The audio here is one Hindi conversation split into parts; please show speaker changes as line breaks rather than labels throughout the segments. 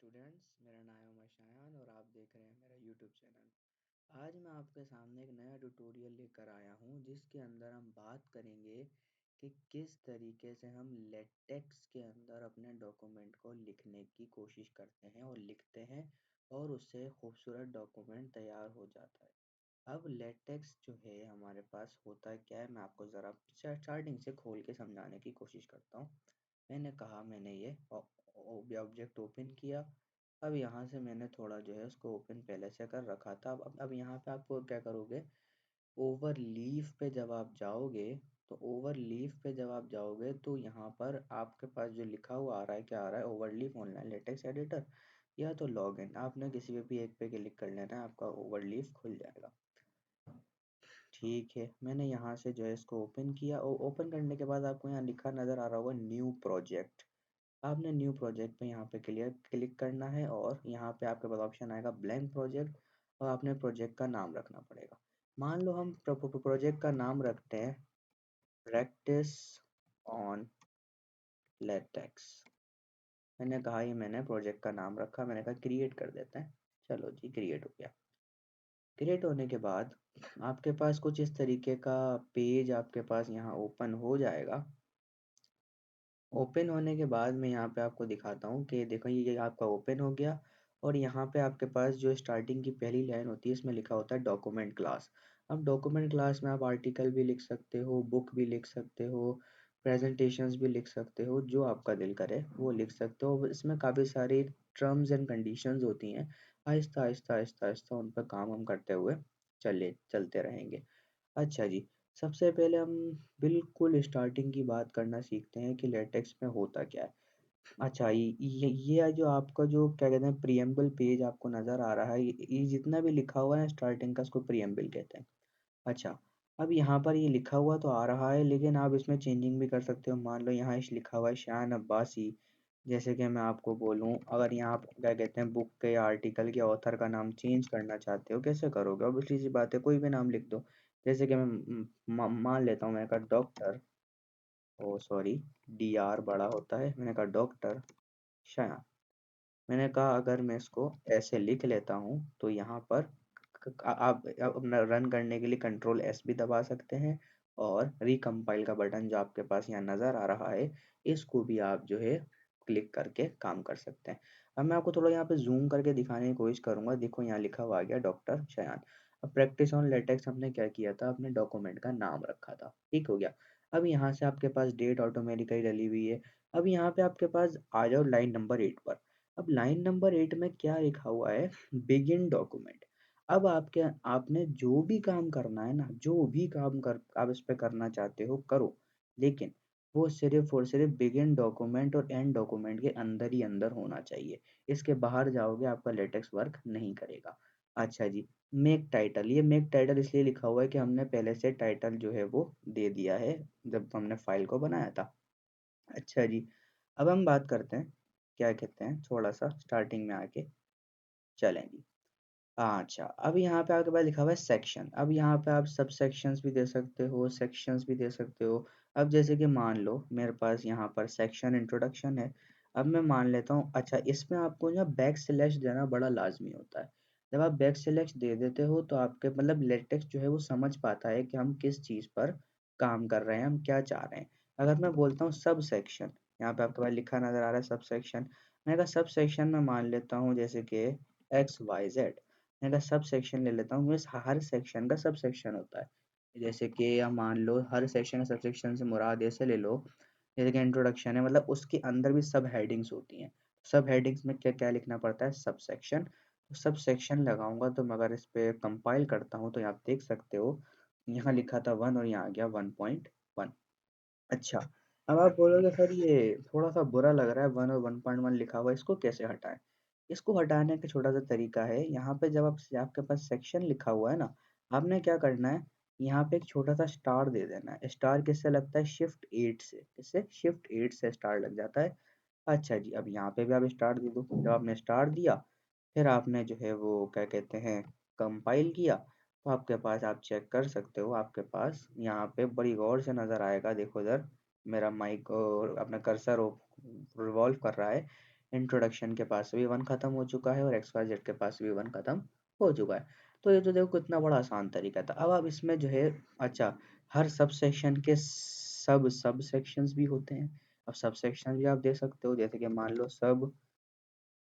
स्टूडेंट्स, मेरा नाम है शायान और आप देख रहे हैं मेरा यूट्यूब चैनल। आज मैं आपके सामने एक नया ट्यूटोरियल लेकर आया हूं जिसके अंदर हम बात करेंगे कि किस तरीके से हम लेटेक्स के अंदर अपने डॉक्यूमेंट को लिखने की कोशिश करते हैं और लिखते हैं और उससे खूबसूरत डॉक्यूमेंट तैयार हो जाता है। अब लेटेक्स जो है हमारे पास होता क्या है, मैं आपको ज़रा स्टार्टिंग से खोल के समझाने की कोशिश करता हूँ। मैंने ये ऑब्जेक्ट ओपन किया। अब यहाँ से मैंने थोड़ा जो है उसको ओपन पहले से कर रखा था। अब यहाँ पे आपको क्या करोगे, ओवर लीफ पे जब आप जाओगे तो यहाँ पर आपके पास जो लिखा हुआ आ रहा है, क्या आ रहा है, over leaf online latex editor या तो लॉग इन। आपने किसी पे भी एक पे क्लिक कर लेना है, आपका ओवर लीफ खुल जाएगा। ठीक है, मैंने यहाँ से जो है इसको ओपन किया और ओपन करने के बाद आपको यहाँ लिखा नज़र आ रहा होगा न्यू प्रोजेक्ट। आपने न्यू प्रोजेक्ट पे यहाँ पे क्लिक करना है और यहाँ पे आपके पास ऑप्शन आएगा ब्लैंक प्रोजेक्ट और आपने प्रोजेक्ट का नाम रखना पड़ेगा। मान लो हम प्रोजेक्ट का नाम रखते हैं प्रैक्टिस ऑन लेटेक्स। मैंने प्रोजेक्ट का नाम रखा, मैंने कहा क्रिएट कर देते हैं। चलो जी, क्रिएट हो गया। क्रिएट होने के बाद आपके पास कुछ इस तरीके का पेज आपके पास यहाँ ओपन हो जाएगा। ओपन होने के बाद मैं यहाँ पे आपको दिखाता हूँ कि देखो ये आपका ओपन हो गया और यहाँ पे आपके पास जो स्टार्टिंग की पहली लाइन होती है इसमें लिखा होता है डॉक्यूमेंट क्लास। अब डॉक्यूमेंट क्लास में आप आर्टिकल भी लिख सकते हो, बुक भी लिख सकते हो, प्रेजेंटेशंस भी लिख सकते हो, जो आपका दिल करे वो लिख सकते हो। इसमें काफ़ी सारी टर्म्स एंड कंडीशंस होती हैं, आहिस्ता आहिस्ता आहिस्ता आहिस्ता उन पर काम हम करते हुए चलते रहेंगे। अच्छा जी, सबसे पहले हम बिल्कुल स्टार्टिंग की बात करना सीखते हैं कि लेटेक्स में होता क्या है। अच्छा, ये जो आपका जो क्या कहते हैं प्रिएम्बल पेज आपको नज़र आ रहा है, ये जितना भी लिखा हुआ है स्टार्टिंग का इसको प्रिएम्बल कहते हैं। अच्छा, अब यहाँ पर ये लिखा हुआ तो आ रहा है लेकिन आप इसमें चेंजिंग भी कर सकते हो। मान लो यहाँ इस लिखा हुआ है शान अब्बासी, जैसे कि मैं आपको बोलूँ, अगर यहाँ आप क्या कहते हैं बुक के या आर्टिकल के ऑथर का नाम चेंज करना चाहते हो, कैसे करोगे? ऑब्वियसली सी बात है, कोई भी नाम लिख दो। जैसे कि मैं मान लेता हूँ, मैंने कहा डॉक्टर, ओ सॉरी, डी आर बड़ा होता है, मैंने कहा डॉक्टर शायान। मैंने कहा अगर मैं इसको ऐसे लिख लेता हूँ तो यहाँ पर आप अपना रन करने के लिए कंट्रोल एस भी दबा सकते हैं और रिकम्पाइल का बटन जो आपके पास यहाँ नज़र आ रहा है इसको भी आप जो है क्लिक करके काम कर सकते हैं। अब मैं आपको थोड़ा यहाँ पे जूम करके दिखाने की कोशिश करूंगा। देखो यहाँ लिखा हुआ आ गया डॉक्टर शयान। अब प्रैक्टिस ऑन लेटेक्स हमने क्या किया था, अपने डॉक्यूमेंट का नाम रखा था, ठीक हो गया। अब यहाँ से आपके पास डेट ऑटोमेटिकली डली हुई है। अब यहाँ पे आपके पास आ जाओ लाइन नंबर 8 पर। अब लाइन नंबर 8 में क्या लिखा हुआ है, बिगिन डॉक्यूमेंट। अब आपने जो भी काम करना है ना, जो भी काम कर आप इस पे करना चाहते हो करो, लेकिन वो सिर्फ और सिर्फ बिगिन डॉक्यूमेंट और एंड डॉक्यूमेंट के अंदर ही अंदर होना चाहिए। इसके बाहर जाओगे आपका लेटेक्स वर्क नहीं करेगा। अच्छा जी, मेक टाइटल, ये मेक टाइटल इसलिए लिखा हुआ है कि हमने पहले से टाइटल जो है वो दे दिया है जब हमने फाइल को बनाया था। अच्छा जी, अब हम बात करते हैं, क्या कहते हैं, थोड़ा सा स्टार्टिंग में आके चलेंगे। अच्छा, अब यहाँ पे आपके पास लिखा हुआ है सेक्शन। अब यहाँ पे आप सब सेक्शंस भी दे सकते हो, सेक्शंस भी दे सकते हो। अब जैसे कि मान लो मेरे पास यहाँ पर सेक्शन इंट्रोडक्शन है। अब मैं मान लेता हूँ, अच्छा इसमें आपको ना बैक स्लैश देना बड़ा लाजमी होता है। जब आप बैक स्लैश दे देते हो तो आपके मतलब लेटेक्स जो है वो समझ पाता है कि हम किस चीज़ पर काम कर रहे हैं, हम क्या चाह रहे हैं। अगर मैं बोलता हूँ सब सेक्शन, यहाँ पे आपके पास लिखा नज़र आ रहा है सब सेक्शन। मैंने कहा सब सेक्शन में मान लेता हूँ जैसे कि एक्स वाई जेड। मैं सब सेक्शन ले लेता हूँ, मीन्स हर सेक्शन का सब सेक्शन होता है। जैसे कि या मान लो हर सेक्शन का सब सेक्शन से मुराद ऐसे ले लो, जैसे कि इंट्रोडक्शन है, मतलब उसके अंदर भी सब हेडिंग्स होती हैं। सब हेडिंग्स में क्या क्या लिखना पड़ता है, सब सेक्शन। तो सब सेक्शन लगाऊंगा तो मैं अगर इस पे कंपाइल करता हूँ तो आप देख सकते हो यहाँ लिखा था 1 और यहाँ आ गया 1.1। अच्छा, अब आप बोलोगे सर ये थोड़ा सा बुरा लग रहा है, 1 और 1.1 लिखा हुआ है, इसको कैसे हटाएं? इसको हटाने का छोटा सा तरीका है, यहाँ पे जब आपके पास सेक्शन लिखा हुआ है ना, आपने क्या करना है, यहाँ पे एक छोटा सा स्टार दे देना है। स्टार किससे लगता है, शिफ्ट 8 से। किससे, शिफ्ट 8 से स्टार लग जाता है। अच्छा जी, अब यहाँ पे भी आप स्टार दे दो। जब आपने स्टार दिया फिर आपने जो है वो क्या कहते हैं कंपाइल किया, तो आपके पास आप चेक कर सकते हो, आपके पास यहाँ पे बड़ी गौर से नज़र आएगा। देखो इधर मेरा माइक और अपना कर्सर रिवॉल्व कर रहा है। इंट्रोडक्शन के पास भी 1 खत्म हो चुका है और XYZ के पास भी 1 खत्म हो चुका है। तो ये तो देखो कितना बड़ा आसान तरीका था। अब आप इसमें जो है अच्छा हर सब सेक्शन के सब सेक्शंस भी होते हैं। अब सब सेक्शन भी आप दे सकते हो, जैसे कि मान लो सब,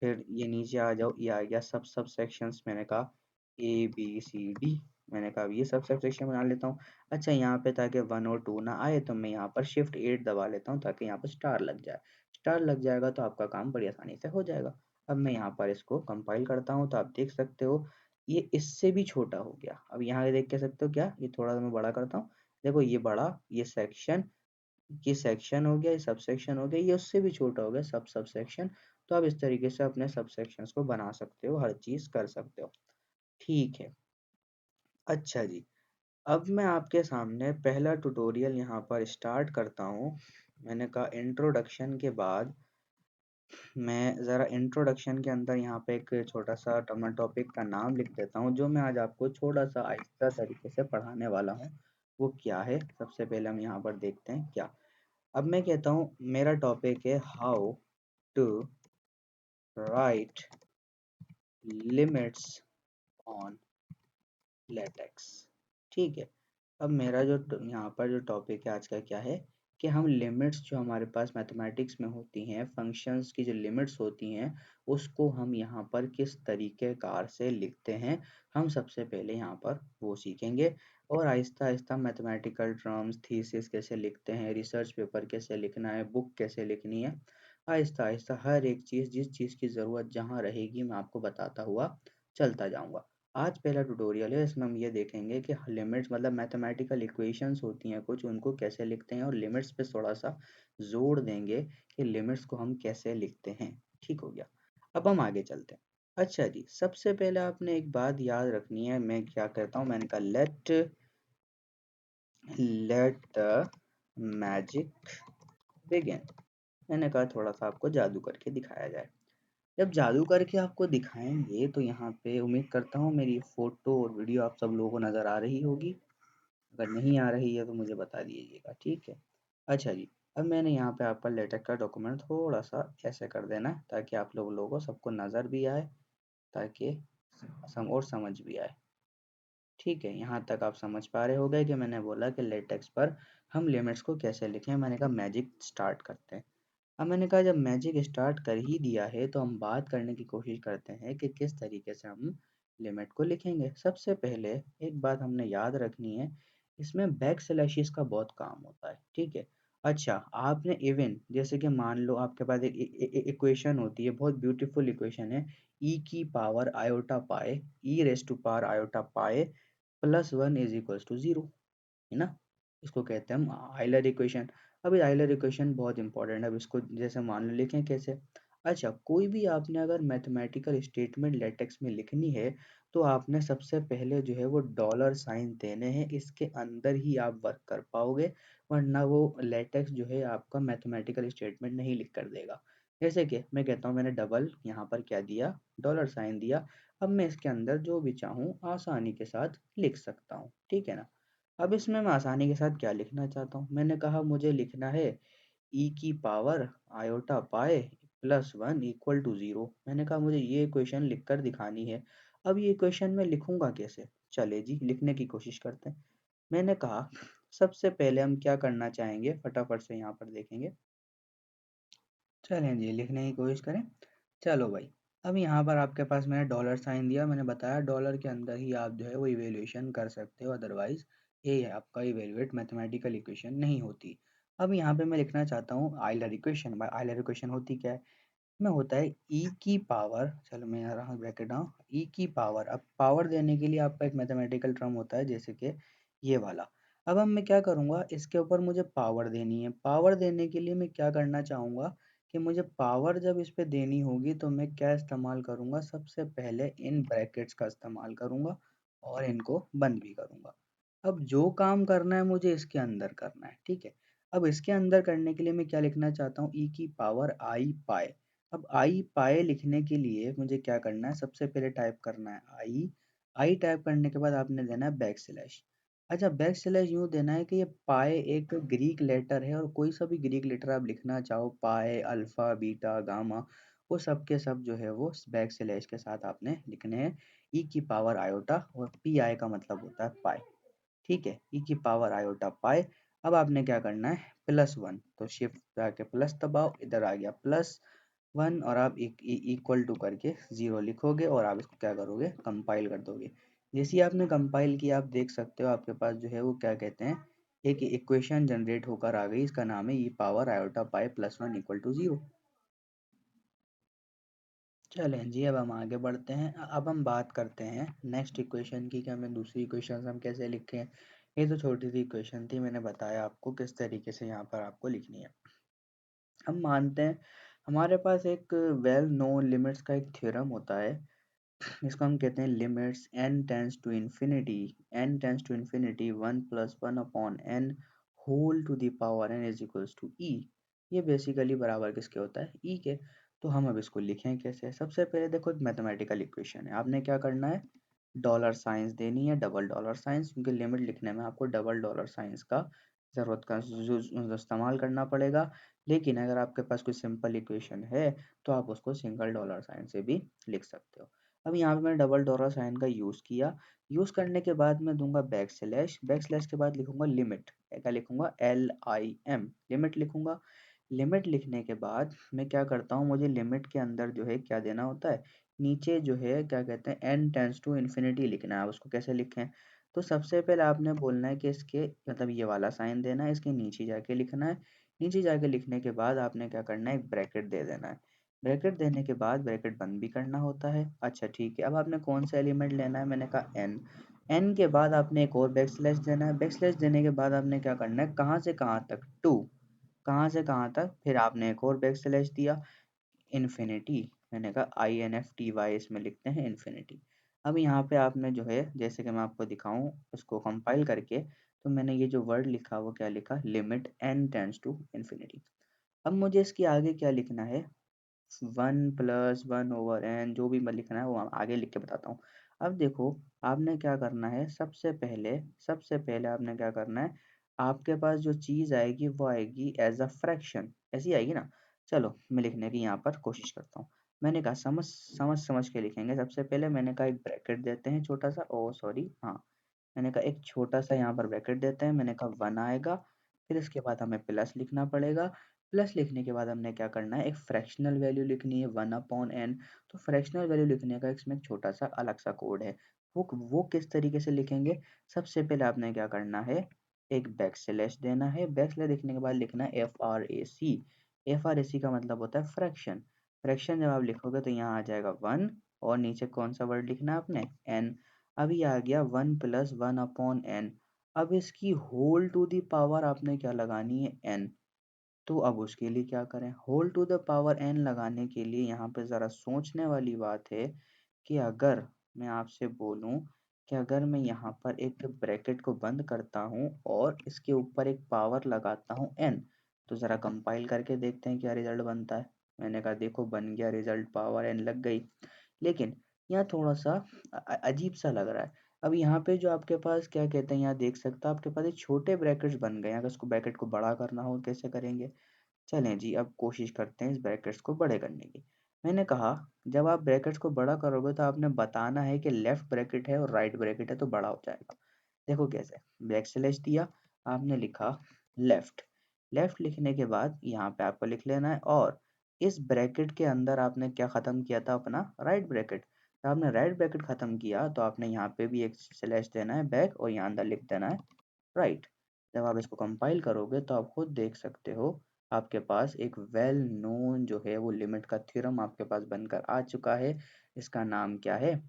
फिर ये नीचे आ जाओ, ये आ गया सब सेक्शंस। मैंने कहा ABCD, मैंने कहा अब ये सब सेक्शन बना लेता हूँ। अच्छा यहाँ पे ताकि 1 और 2 ना आए तो मैं यहाँ पर शिफ्ट 8 दबा लेता हूँ ताकि यहाँ पर स्टार लग जाए। स्टार लग जाएगा तो आपका काम बड़ी आसानी से हो जाएगा। अब मैं यहाँ पर इसको कंपाइल करता हूँ तो आप देख सकते हो ये इससे भी छोटा हो गया। अब यहाँ देख के सकते हो क्या, ये थोड़ा सा मैं बड़ा करता हूँ, देखो ये बड़ा, ये सेक्शन हो गया, ये सब सेक्शन हो गया, ये उससे भी छोटा हो गया सब सेक्शन। तो आप इस तरीके से अपने सब सेक्शंस को बना सकते हो, हर चीज कर सकते हो। ठीक है। अच्छा जी, अब मैं आपके सामने पहला ट्यूटोरियल यहाँ पर स्टार्ट करता हूँ। मैंने कहा इंट्रोडक्शन के बाद मैं ज़रा इंट्रोडक्शन के अंदर यहाँ पे एक छोटा सा टॉपिक का नाम लिख देता हूँ, जो मैं आज आपको थोड़ा सा आहिस्ता तरीके से पढ़ाने वाला हूँ। वो क्या है, सबसे पहले हम यहाँ पर देखते हैं क्या। अब मैं कहता हूँ मेरा टॉपिक है how to write limits on LaTeX. ठीक है। अब मेरा जो यहाँ पर जो टॉपिक है आज का क्या है कि हम लिमिट्स जो हमारे पास मैथमेटिक्स में होती हैं, फंक्शंस की जो लिमिट्स होती हैं, उसको हम यहाँ पर किस तरीके कार से लिखते हैं, हम सबसे पहले यहाँ पर वो सीखेंगे। और Aahista Aahista mathematical terms, thesis कैसे लिखते हैं, रिसर्च पेपर कैसे लिखना है, बुक कैसे लिखनी है, आहिस्ता आहिस्ता हर एक चीज़, जिस चीज़ की ज़रूरत जहाँ रहेगी मैं आपको बताता हुआ चलता जाऊँगा। आज पहला ट्यूटोरियल है, इसमें हम ये देखेंगे कि लिमिट्स मतलब मैथमेटिकल इक्वेशंस होती हैं कुछ, उनको कैसे लिखते हैं, और लिमिट्स पे थोड़ा सा जोर देंगे कि लिमिट्स को हम कैसे लिखते हैं। ठीक हो गया। अब हम आगे चलते हैं। अच्छा जी, सबसे पहले आपने एक बात याद रखनी है, मैं क्या कहता हूँ, मैंने कहा लेट द मैजिक बिगिन। मैंने कहा थोड़ा सा आपको जादू करके दिखाया जाए। जब जादू करके आपको दिखाएंगे तो यहाँ पे उम्मीद करता हूँ मेरी फोटो और वीडियो आप सब लोगों को नज़र आ रही होगी। अगर नहीं आ रही है तो मुझे बता दीजिएगा, ठीक है। अच्छा जी, अब मैंने यहाँ पे आपका लेटेक का डॉक्यूमेंट थोड़ा सा ऐसे कर देना है ताकि आप लोगों को सबको नज़र भी आए, ताकि और समझ भी आए। ठीक है, यहाँ तक आप समझ पा रहे होंगे कि मैंने बोला कि लेटेक्स पर हम लिमिट्स को कैसे लिखें। मैंने कहा मैजिक स्टार्ट करते हैं। अब मैंने कहा जब मैजिक स्टार्ट कर ही दिया है तो हम बात करने की कोशिश करते हैं कि किस तरीके से हम लिमिट को लिखेंगे। सबसे पहले एक बात हमने याद रखनी है, इसमें बैक स्लैशेस का बहुत काम होता है। ठीक है। अच्छा, आपने इवन जैसे कि मान लो आपके पास एक इक्वेशन होती है, बहुत ब्यूटीफुल इक्वेशन है, ई की power iota pi, e raise to power iota pi plus 1 is equals to 0, है ना। इसको कहते हैं हम आइलर इक्वेशन। अब ये आइलर इक्वेशन बहुत इंपॉर्टेंट है। अब इसको जैसे मान लो लिखें कैसे। अच्छा, कोई भी आपने अगर मैथमेटिकल स्टेटमेंट लेटेक्स में लिखनी है तो आपने सबसे पहले जो है वो डॉलर साइन देने हैं, इसके अंदर ही आप वर्क कर पाओगे, वरना वो लेटेक्स जो है आपका मैथमेटिकल स्टेटमेंट नहीं लिख कर देगा। जैसे कि मैं कहता हूँ मैंने डबल यहाँ पर क्या दिया, डॉलर साइन दिया। अब मैं इसके अंदर जो भी चाहूँ आसानी के साथ लिख सकता हूँ, ठीक है ना। अब इसमें मैं आसानी के साथ क्या लिखना चाहता हूँ, मैंने कहा मुझे लिखना है ई की power iota pi plus 1 equal to 0। मैंने कहा मुझे ये इक्वेशन लिखकर दिखानी है। अब ये इक्वेशन मैं लिखूंगा कैसे, चले जी लिखने की कोशिश करते हैं। मैंने कहा सबसे पहले हम क्या करना चाहेंगे, फटाफट से यहाँ पर देखेंगे। चलें जी लिखने की कोशिश करें। चलो भाई, अब यहाँ पर आपके पास मैंने डॉलर साइन दिया, मैंने बताया डॉलर के अंदर ही आप जो है वो इवेल्यूएशन कर सकते हो, अदरवाइज ये है आपका इवेल्युएट मैथमेटिकल इक्वेशन नहीं होती। अब यहाँ पे मैं लिखना चाहता हूँ आइलर इक्वेशन। भाई आइलर इक्वेशन होती क्या है, में होता है ई की पावर, चलो मैं यहाँ रहा ब्रैकेट डाउन, ई की पावर। अब पावर देने के लिए आपका एक मैथमेटिकल टर्म होता है जैसे कि ये वाला। अब मैं क्या करूँगा, इसके ऊपर मुझे पावर देनी है। पावर देने के लिए मैं क्या करना चाहूँगा कि मुझे पावर जब इस पे देनी होगी तो मैं क्या इस्तेमाल करूँगा, सबसे पहले इन ब्रैकेट्स का इस्तेमाल करूँगा और इनको बंद भी करूँगा। अब जो काम करना है मुझे इसके अंदर करना है, ठीक है। अब इसके अंदर करने के लिए मैं क्या लिखना चाहता हूँ, ई की पावर आई पाए। अब आई पाए लिखने के लिए मुझे क्या करना है, सबसे पहले टाइप करना है आई। आई टाइप करने के बाद आपने देना है बैक स्लैश। अच्छा, बैक स्लैश यूँ देना है कि ये पाए एक ग्रीक लेटर है, और कोई सा भी ग्रीक लेटर आप लिखना चाहो, पाए अल्फा बीटा गामा, वो सब के सब जो है वो बैक स्लैश के साथ आपने लिखने हैं ई की पावर आयोटा, और पी आई का मतलब होता है पाई। ठीक है, ई की पावर आयोटा पाई। अब आपने क्या करना है, +1, तो शिफ्ट जाके प्लस दबाओ, इधर आ गया +1, और आप इक्वल टू करके 0 लिखोगे और आप इसको क्या करोगे, कंपाइल कर दोगे। जैसे ही आपने कंपाइल किया, आप देख सकते हो आपके पास जो है वो क्या कहते हैं, एक इक्वेशन जनरेट होकर आ गई, इसका नाम है ई पावर आयोटा पाई +1 = 0। चलें जी, अब हम आगे बढ़ते हैं। अब हम बात करते हैं नेक्स्ट इक्वेशन की, कि हमें दूसरी इक्वेशन हम कैसे लिखें। ये तो छोटी सी इक्वेशन थी, मैंने बताया आपको किस तरीके से यहाँ पर आपको लिखनी है। हम मानते हैं हमारे पास एक वेल नोन लिमिट्स का एक थ्योरम होता है, इसको हम कहते हैं limits n tends to infinity 1 + 1 upon n whole to the power n is equals to e। ये बेसिकली बराबर किसके होता है, e के। तो हम अब इसको लिखें कैसे, सबसे पहले देखो एक मैथमेटिकल इक्वेशन है, आपने क्या करना है, डॉलर साइंस देनी है, डबल डॉलर साइंस, क्योंकि लिमिट लिखने में आपको डबल डॉलर साइंस का ज़रूरत का जो इस्तेमाल करना पड़ेगा। लेकिन अगर आपके पास कोई सिंपल इक्वेशन है तो आप उसको सिंगल डॉलर साइन से भी लिख सकते हो। अब यहाँ पे मैंने डबल डॉलर साइन का यूज़ किया, यूज़ करने के बाद मैं दूंगा बैक स्लैश के बाद लिखूंगा लिमिट, क्या लिखूंगा, LIM, लिमिट लिखूंगा। लिमिट लिखने के बाद मैं क्या करता हूँ, मुझे लिमिट के अंदर जो है क्या देना होता है, नीचे जो है क्या कहते हैं n टेंड्स टू इन्फिनिटी लिखना है। आप उसको कैसे लिखें, तो सबसे पहले आपने बोलना है कि इसके मतलब ये वाला साइन देना है, इसके नीचे जाके लिखना है। नीचे जाके लिखने के बाद आपने क्या करना है, एक ब्रैकेट दे देना है। ब्रैकेट देने के बाद ब्रैकेट बंद भी करना होता है। अच्छा ठीक है, अब आपने कौन सा एलिमेंट लेना है, मैंने कहा n के बाद आपने एक और बैक स्लैश देना है। बैक स्लैश देने के बाद आपने क्या करना है, कहाँ से कहाँ तक, 2, कहाँ से कहाँ तक, फिर आपने एक और बैक स्लैश दिया, इन्फिनिटी, मैंने कहा INFTY, इसमें लिखते हैं इन्फिनिटी। अब यहाँ पे आपने जो है, जैसे कि मैं आपको दिखाऊं उसको कंपाइल करके, तो मैंने ये जो वर्ड लिखा वो क्या लिखा, limit n tends to infinity. अब मुझे इसके आगे क्या लिखना है, 1 + 1/n, जो भी मैं लिखना है वो आगे लिख के बताता हूँ। अब देखो आपने क्या करना है, सबसे पहले आपने क्या करना है, आपके पास जो चीज़ आएगी वो आएगी एज अ फ्रैक्शन, ऐसी आएगी ना। चलो मैं लिखने की यहाँ पर कोशिश करता हूँ। मैंने कहा समझ समझ समझ के लिखेंगे। सबसे पहले मैंने कहा एक ब्रैकेट देते हैं छोटा सा, ओ सॉरी हाँ, मैंने कहा एक छोटा सा यहाँ पर ब्रैकेट देते हैं, मैंने कहा 1 आएगा, फिर इसके बाद हमें प्लस लिखना पड़ेगा। प्लस लिखने के बाद हमने क्या करना है, एक फ्रैक्शनल वैल्यू लिखनी है 1/n। तो फ्रैक्शनल वैल्यू लिखने का इसमें एक छोटा सा अलग सा कोड है, वो किस तरीके से लिखेंगे, सबसे पहले आपने क्या करना है, एक बैक स्लैश देना है। बैक स्लैश लिखने के बाद लिखना है FRAC। FRAC का मतलब होता है फ्रैक्शन। फ्रैक्शन जब आप लिखोगे तो यहाँ आ जाएगा 1, और नीचे कौन सा वर्ड लिखना है आपने, n। अभी आ गया 1 + 1/n। अब इसकी होल टू द पावर आपने क्या लगानी है, n। तो अब उसके लिए क्या करें, whole to the power n लगाने के लिए यहाँ पे ज़रा सोचने वाली बात है कि अगर मैं आपसे बोलूँ कि अगर मैं यहाँ पर एक ब्रैकेट को बंद करता हूँ और इसके ऊपर एक पावर लगाता हूँ n, तो ज़रा कंपाइल करके देखते हैं क्या रिजल्ट बनता है। मैंने कहा देखो बन गया रिजल्ट, पावर n लग गई। लेकिन यहाँ थोड़ा सा अजीब सा लग रहा है। अब यहाँ पे जो आपके पास क्या कहते हैं, यहाँ देख सकते हो आपके पास एक छोटे ब्रैकेट्स बन गए हैं। अगर इसको ब्रैकेट को बड़ा करना हो कैसे करेंगे, चलें जी अब कोशिश करते हैं इस ब्रैकेट्स को बड़े करने की। मैंने कहा जब आप ब्रैकेट्स को बड़ा करोगे तो आपने बताना है कि लेफ्ट ब्रैकेट है और राइट ब्रैकेट है तो बड़ा हो जाएगा। देखो कैसे, बैक स्लैश दिया, आपने लिखा लेफ्ट। लेफ्ट लिखने के बाद यहाँ पे आपको लिख लेना है, और इस ब्रैकेट के अंदर आपने क्या ख़त्म किया था, अपना राइट ब्रैकेट। तो आपने राइट ब्रैकेट ख़त्म किया तो आपने यहाँ पे भी एक स्लैश देना है बैक, और यहाँ अंदर लिख देना है राइट। जब आप इसको कंपाइल करोगे तो आप खुद देख सकते हो आपके पास एक वेल नोन जो है वो लिमिट का थ्योरम आपके पास बनकर आ चुका है। इसका नाम क्या है,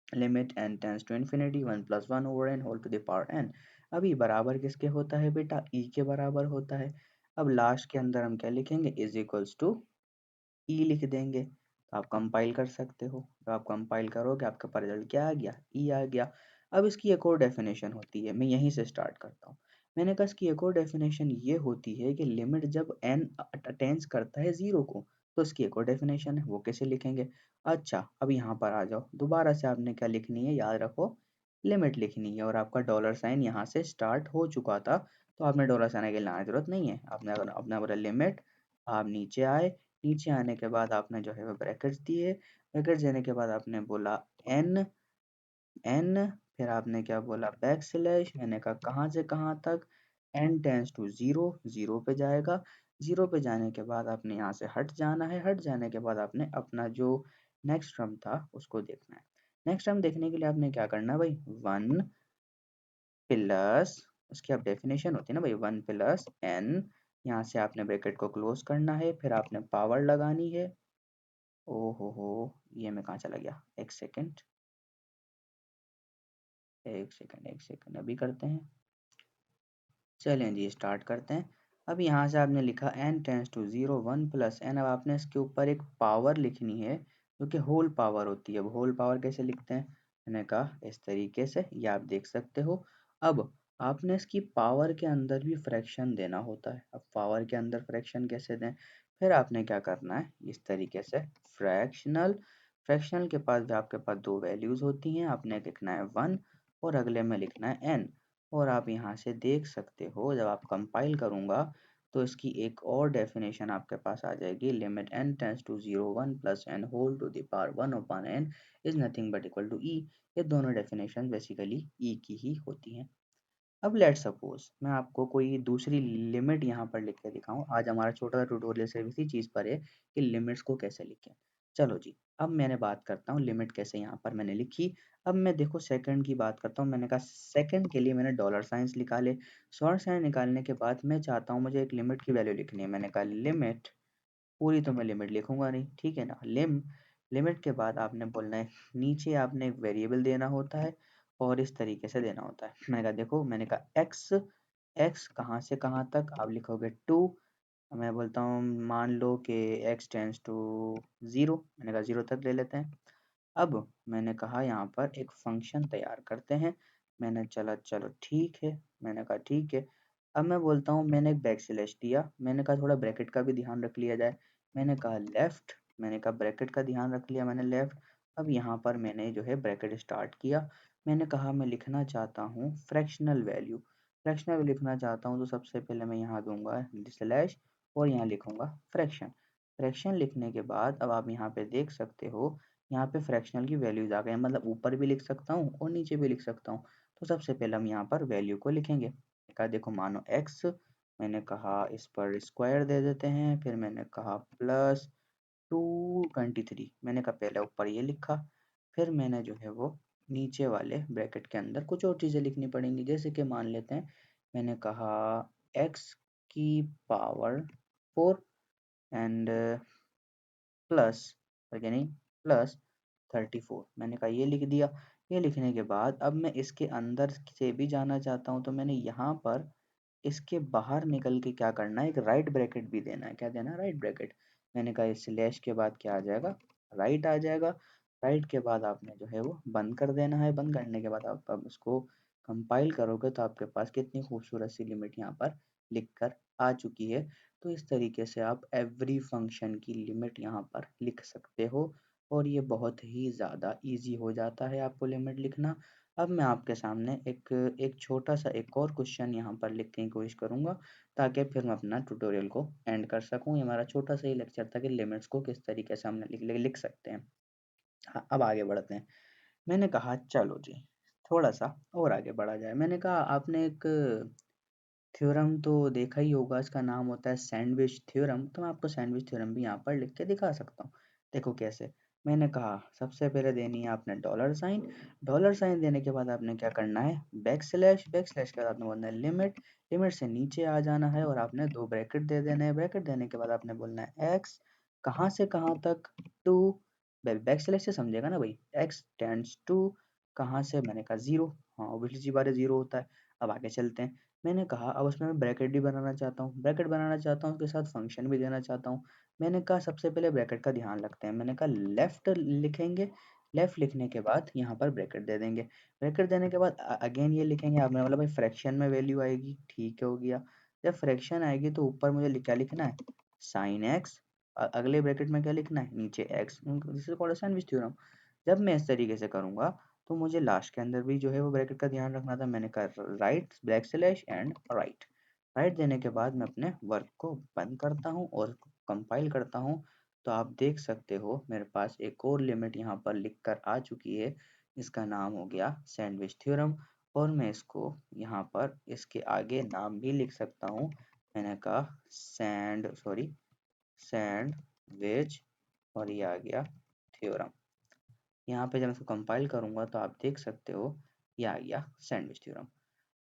limit n tends to infinity 1 + 1/n whole to the power n। अभी बराबर किसके होता है बेटा, e के बराबर होता है। अब लास्ट के अंदर हम क्या लिखेंगे, इज इक्वल्स टू ई लिख देंगे। तो आप कंपाइल कर सकते हो, तो आप कंपाइल करोगे आपका पास रिजल्ट क्या आ गया, ई आ गया। अब इसकी एक और डेफिनेशन होती है, मैं यहीं से स्टार्ट करता हूँ। मैंने कहा इसकी एक और डेफिनेशन ये होती है कि लिमिट जब n अटेंस करता है 0 को, तो इसकी एक और डेफिनेशन है, वो कैसे लिखेंगे। अच्छा अब यहाँ पर आ जाओ, दोबारा से आपने क्या लिखनी है, याद रखो लिमिट लिखनी है, और आपका डॉलर साइन यहाँ से स्टार्ट हो चुका था, तो आपने डॉलर साइन आगे लाने की जरूरत नहीं है। आपने अपना बोला लिमिट, आप नीचे आए, नीचे आने के बाद आपने जो है वो ब्रैकेट्स दिए, ब्रैकेट्स देने के बाद आपने बोला एन, एन, फिर आपने क्या बोला बैक स्लैश, मैंने कहा कहाँ से कहाँ तक, n tends to zero, zero पे जाएगा, जीरो पे जाने के बाद आपने यहाँ से हट जाना है, हट जाने के बाद आपने अपना जो नेक्स्ट टर्म था उसको देखना है। नेक्स्ट टर्म देखने के लिए आपने क्या करना है भाई, वन प्लस, उसकी अब डेफिनेशन होती है ना भाई, वन प्लस एन, यहाँ से आपने ब्रैकेट को क्लोज करना है, फिर आपने पावर लगानी है। ओ हो, ये मैं कहाँ चला गया, एक सेकेंड, एक सेकेंड, एक सेकेंड, अभी करते हैं। चलें जी स्टार्ट करते हैं। अब यहाँ से आपने लिखा n tends to zero, one plus n, अब आपने इसके ऊपर एक पावर लिखनी है जो कि होल पावर होती है। अब होल पावर कैसे लिखते हैं, मैंने कहा इस तरीके से, ये आप देख सकते हो। अब आपने इसकी पावर के अंदर भी फ्रैक्शन देना होता है। अब पावर के अंदर फ्रैक्शन कैसे दें, फिर आपने क्या करना है इस तरीके से, फ्रैक्शनल, फ्रैक्शनल के पास भी आपके पास दो वैल्यूज होती हैं, आपने लिखना है वन और अगले में लिखना है एन। और आप यहाँ से देख सकते हो जब आप कंपाइल करूँगा तो इसकी एक और डेफिनेशन आपके पास आ जाएगी, limit n tends to zero, one plus n whole to the power one upon n is nothing but equal to e. ये दोनों डेफिनेशन बेसिकली ई की ही होती हैं। अब लेट सपोज मैं आपको कोई दूसरी लिमिट यहाँ पर लिख के दिखाऊं। आज हमारा छोटा सा ट्यूटोरियल सिर्फ इसी चीज़ पर है कि लिमिट्स को कैसे लिखें। चलो जी, अब मैंने बात करता हूँ लिमिट कैसे यहाँ पर मैंने लिखी। अब मैं देखो सेकंड की बात करता हूँ। मैंने कहा सेकंड के लिए मैंने डॉलर साइंस निकाले, डॉलर साइन निकालने के बाद मैं चाहता हूँ मुझे एक लिमिट की वैल्यू लिखनी है। मैंने कहा लिमिट, पूरी तो मैं लिमिट लिखूंगा नहीं, ठीक है ना, लिमिट के बाद आपने बोलना है, नीचे आपने एक वेरिएबल देना होता है और इस तरीके से देना होता है। मैंने कहा देखो, मैंने कहा एक्स, एक्स कहाँ से कहाँ तक, आप लिखोगे टू, मैं बोलता हूँ मान लो कि एक्स टेंस टू ज़ीरो, मैंने कहा ज़ीरो तक ले लेते हैं। अब मैंने कहा यहाँ पर एक फंक्शन तैयार करते हैं। मैंने चला चलो ठीक है, मैंने कहा ठीक है। अब मैं बोलता हूँ मैंने एक बैक स्लैश दिया, मैंने कहा थोड़ा ब्रैकेट का भी ध्यान रख लिया जाए। मैंने कहा लेफ्ट, मैंने कहा ब्रैकेट का ध्यान रख लिया मैंने लेफ्ट। अब यहाँ पर मैंने जो है ब्रैकेट स्टार्ट किया। मैंने कहा मैं लिखना चाहता हूँ फ्रैक्शनल वैल्यू, फ्रैक्शनल वैल्यू लिखना चाहता हूँ तो सबसे पहले मैं यहाँ दूंगा स्लैश और यहाँ लिखूंगा फ्रैक्शन। फ्रैक्शन लिखने के बाद अब आप यहाँ पे देख सकते हो, यहाँ पे फ्रैक्शनल की वैल्यूज आ गए, मतलब ऊपर भी लिख सकता हूँ और नीचे भी लिख सकता हूँ। तो सबसे पहले हम यहाँ पर वैल्यू को लिखेंगे। कहा देखो मानो x, मैंने कहा इस पर स्क्वायर दे देते हैं, फिर मैंने कहा प्लस 223, मैंने कहा पहले ऊपर ये लिखा, फिर मैंने जो है वो नीचे वाले ब्रैकेट के अंदर कुछ और चीज़ें लिखनी पड़ेंगी। जैसे कि मान लेते हैं मैंने कहा x की पावर 4 एंड प्लस, यानी प्लस 34, मैंने कहा ये लिख दिया। ये लिखने के बाद अब मैं इसके अंदर से भी जाना चाहता हूँ तो मैंने यहाँ पर इसके बाहर निकल के क्या करना है, एक राइट ब्रैकेट भी देना है। क्या देना है, राइट ब्रैकेट। मैंने कहा इस स्लैश के बाद क्या आ जाएगा, राइट आ जाएगा। राइट के बाद आपने जो है वो बंद कर देना है। बंद करने के बाद आप अब उसको कंपाइल करोगे तो आपके पास कितनी खूबसूरत सी लिमिट यहाँ पर लिख कर आ चुकी है। तो इस तरीके से आप एवरी फंक्शन की लिमिट यहाँ पर लिख सकते हो और ये बहुत ही ज़्यादा इजी हो जाता है आपको लिमिट लिखना। अब मैं आपके सामने एक एक छोटा सा एक और क्वेश्चन यहाँ पर लिखने की कोशिश करूँगा ताकि फिर मैं अपना ट्यूटोरियल को एंड कर सकूँ। ये हमारा छोटा सा ही लेक्चर था कि लिमिट्स को किस तरीके से हम लिख सकते हैं। हाँ, अब आगे बढ़ते हैं। मैंने कहा चलो जी थोड़ा सा और आगे बढ़ा जाए। मैंने कहा आपने एक थ्योरम तो देखा ही होगा, इसका नाम होता है सैंडविच थ्योरम। तो मैं आपको सैंडविच थ्योरम भी यहाँ पर लिख के दिखा सकता हूँ। देखो कैसे, मैंने कहा सबसे पहले देनी है आपने डॉलर साइन, डॉलर साइन देने के बाद आपने क्या करना है बैक स्लैश, बैक स्लैश के बाद आपने बोलना है लिमिट, लिमिट से नीचे आ जाना है और आपने दो ब्रैकेट दे देने हैं। ब्रैकेट देने के बाद आपने बोलना है एक्स कहाँ से कहाँ तक, टू, बैक स्लैश से समझेगा ना भाई, एक्स टेंड्स टू कहाँ से, मैंने कहा जीरो, हाँ ऑब्वियसली सी बात है जीरो होता है। अब आगे चलते हैं। मैंने कहा अब उसमें मैं ब्रैकेट भी बनाना चाहता हूँ, ब्रैकेट बनाना चाहता हूँ उसके साथ फंक्शन भी देना चाहता हूँ। मैंने कहा सबसे पहले ब्रैकेट का ध्यान रखते हैं। मैंने कहा लेफ्ट लिखेंगे, लेफ्ट लिखने के बाद यहाँ पर ब्रैकेट दे देंगे। ब्रैकेट देने के बाद अगेन ये लिखेंगे, आपने बोला भाई फ्रैक्शन में वैल्यू आएगी, ठीक है हो गया। जब फ्रैक्शन आएगी तो ऊपर मुझे क्या लिखना है, साइन एक्स, अगले ब्रैकेट में क्या लिखना है नीचे x, this is called sandwich theorem. जब मैं इस तरीके से करूंगा तो मुझे लास्ट के अंदर भी जो है वो ब्रैकेट का ध्यान रखना था। मैंने कहा right back slash and right, right देने के बाद मैं अपने वर्क को बंद करता हूँ और कंपाइल करता हूँ। तो आप देख सकते हो मेरे पास एक और लिमिट यहाँ पर लिख कर आ चुकी है। इसका नाम हो गया सैंडविच थ्योरम और मैं इसको यहाँ पर इसके आगे नाम भी लिख सकता हूँ। मैंने कहा सैंडविच और ये आ गया थ्योरम। यहाँ पे जब मैं इसको कंपाइल करूँगा तो आप देख सकते हो ये आ गया सैंडविच थ्योरम।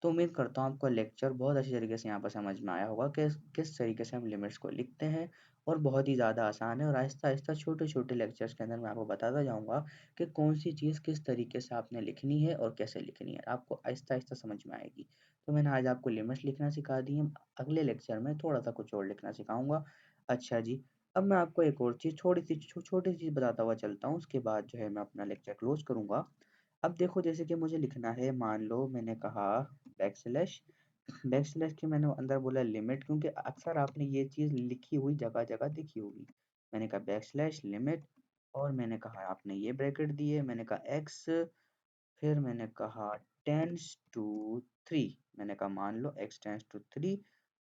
तो उम्मीद करता हूँ आपको लेक्चर बहुत अच्छी तरीके से यहाँ पर समझ में आया होगा कि किस तरीके से हम लिमिट्स को लिखते हैं और बहुत ही ज़्यादा आसान है और आहिस्ता-आहिस्ता छोटे-छोटे लेक्चर्स के अंदर मैं आपको बताता जाऊँगा कि कौन सी चीज़ किस तरीके से आपने लिखनी है और कैसे लिखनी है। आपको आहिस्ता-आहिस्ता समझ में आएगी। तो मैंने आज आपको लिमिट्स लिखना सिखा दी है। अगले लेक्चर में थोड़ा-सा कुछ और लिखना सिखाऊँगा। अच्छा जी, अब मैं आपको एक और चीज़ थोड़ी-सी छोटी चीज़ बताता हुआ चलता हूँ, उसके बाद जो है मैं अपना लेक्चर क्लोज़ करूँगा। अब देखो जैसे कि मुझे लिखना है मान लो मैंने कहा बैकस्लैश बैकस्लैश के मैंने अंदर बोला लिमिट क्योंकि अक्सर आपने ये चीज़ लिखी हुई जगह-जगह देखी होगी। मैंने कहा बैकस्लैश लिमिट और मैंने कहा आपने ये ब्रैकेट दिए, मैंने कहा एक्स फिर मैंने कहा टेंड्स टू 3 मैंने कहा मान लो x टेंड्स टू 3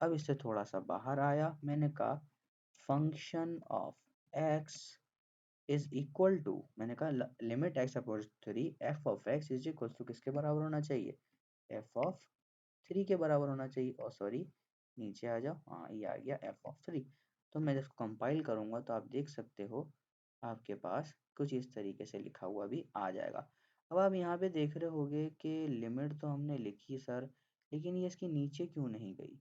अब इससे थोड़ा-सा बाहर आया मैंने कहा function of x is equal to मैंने कहा limit x approaches 3 f of x is equal to किसके बराबर होना चाहिए f ऑफ 3 के बराबर होना चाहिए और सॉरी नीचे आ जाओ हाँ ये आ गया f ऑफ 3। तो मैं इसको कंपाइल करूंगा तो आप देख सकते हो आपके पास कुछ इस तरीके से लिखा हुआ भी आ जाएगा। अब आप यहाँ पे देख रहे होगे कि लिमिट तो हमने लिखी सर लेकिन ये इसके नीचे क्यों नहीं गई।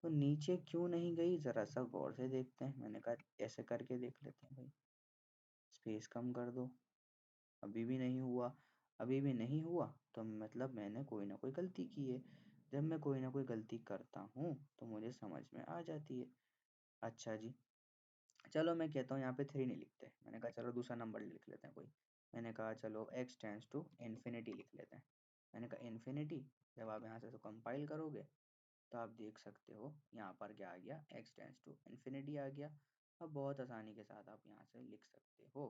तो नीचे क्यों नहीं गई जरा सा गौर से देखते हैं। मैंने कहा ऐसे करके देख लेते हैं भाई स्पेस कम कर दो अभी भी नहीं हुआ। अभी भी नहीं हुआ तो मतलब मैंने कोई ना कोई गलती की है। जब मैं कोई ना कोई गलती करता हूँ तो मुझे समझ में आ जाती है। अच्छा जी चलो मैं कहता हूँ यहाँ पे 3 नहीं लिखते। मैंने कहा चलो दूसरा नंबर लिख लेते हैं कोई। मैंने कहा चलो x टेंड्स टू इन्फिनिटी लिख लेते हैं। मैंने कहा इन्फिनिटी जब आप यहाँ से इसको कंपाइल करोगे तो आप देख सकते हो यहाँ पर क्या आ गया x टेंड्स टू इन्फिनिटी आ गया। अब बहुत आसानी के साथ आप यहाँ से लिख सकते हो।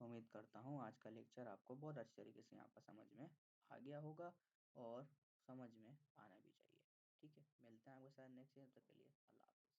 उम्मीद करता हूँ आज का लेक्चर आपको बहुत अच्छे तरीके से यहाँ पर समझ में आ गया होगा और समझ में आना भी चाहिए। ठीक है मिलते हैं आपके साथ नेक्स्ट तब तक के लिए अल्लाह हाफ़िज़।